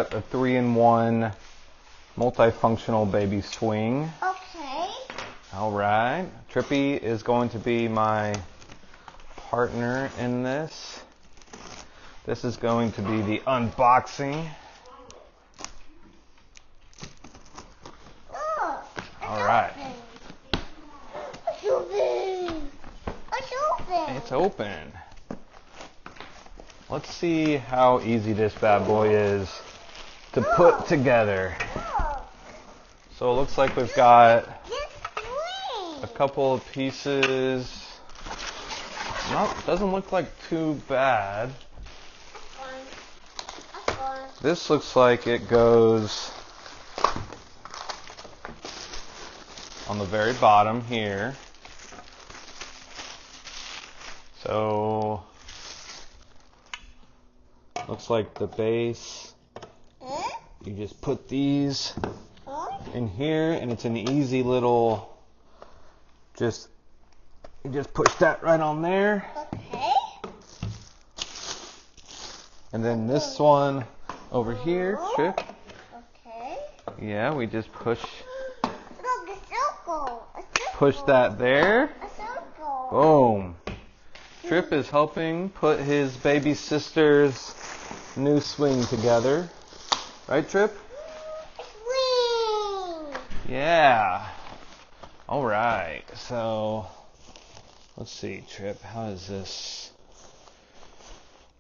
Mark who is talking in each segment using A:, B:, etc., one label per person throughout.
A: A 3-in-1 multifunctional baby swing.
B: Okay.
A: All right. Trippy is going to be my partner in this. This is going to be the unboxing.
B: Oh,
A: All right.
B: It's open. It's open.
A: It's open. Let's see how easy this bad boy is to put together. So it looks like we've got a couple of pieces. Doesn't look like too bad. This looks like it goes on the very bottom here. So looks like the base. You just put these in here, and it's an easy little. You just push that right on there.
B: Okay.
A: And then this one over here, Trip.
B: Okay.
A: Yeah, we just push.
B: Look, a circle. A circle.
A: Push that there.
B: A circle.
A: Boom. Trip is helping put his baby sister's new swing together. Right, Trip?
B: Swing.
A: Yeah. All right. So, let's see, Trip. How does this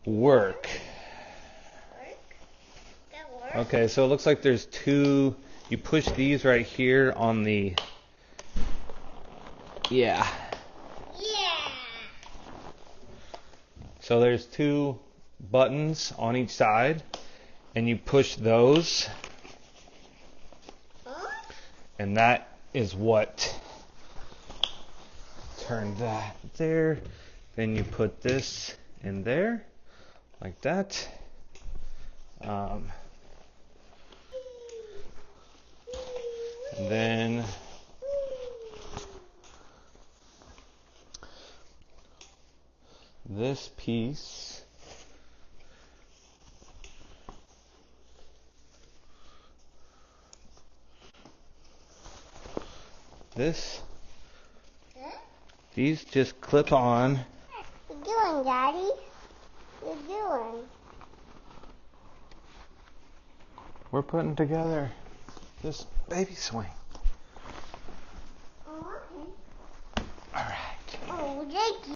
A: work?
B: That works.
A: Okay, so it looks like there's two. You push these right here on the. Yeah.
B: Yeah.
A: So there's two buttons on each side, and you push those, and that is what turned that there. Then you put this in there, like that. And then this piece. These just clip on.
B: What you doing, Daddy? What you doing?
A: We're putting together this baby swing.
B: Oh, okay.
A: All right.
B: Oh, thank you.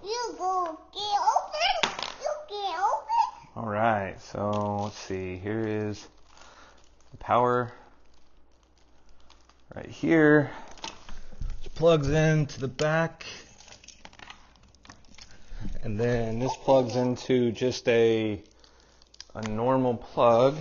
B: You go get open. You get open.
A: All right. So let's see. Here is the power right here. Which plugs into the back, and then this plugs into just a normal plug.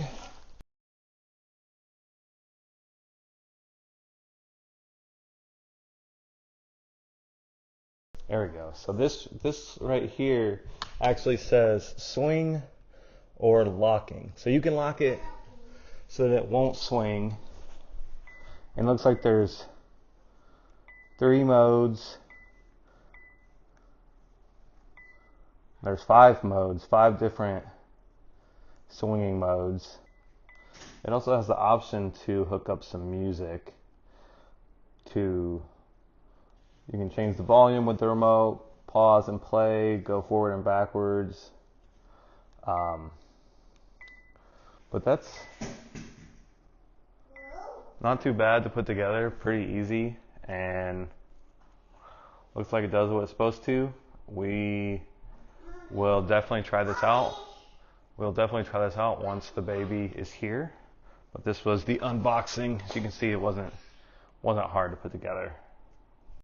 A: There we go. So this right here actually says swing or locking. So you can lock it so that it won't swing. It looks like there's 3 modes. There's 5 modes, 5 different swinging modes. It also has the option to hook up some music. You can change the volume with the remote, pause and play, go forward and backwards. But that's not too bad to put together, pretty easy, and looks like it does what it's supposed to. We will definitely try this out. We'll definitely try this out once the baby is here. But this was the unboxing. As you can see, it wasn't hard to put together.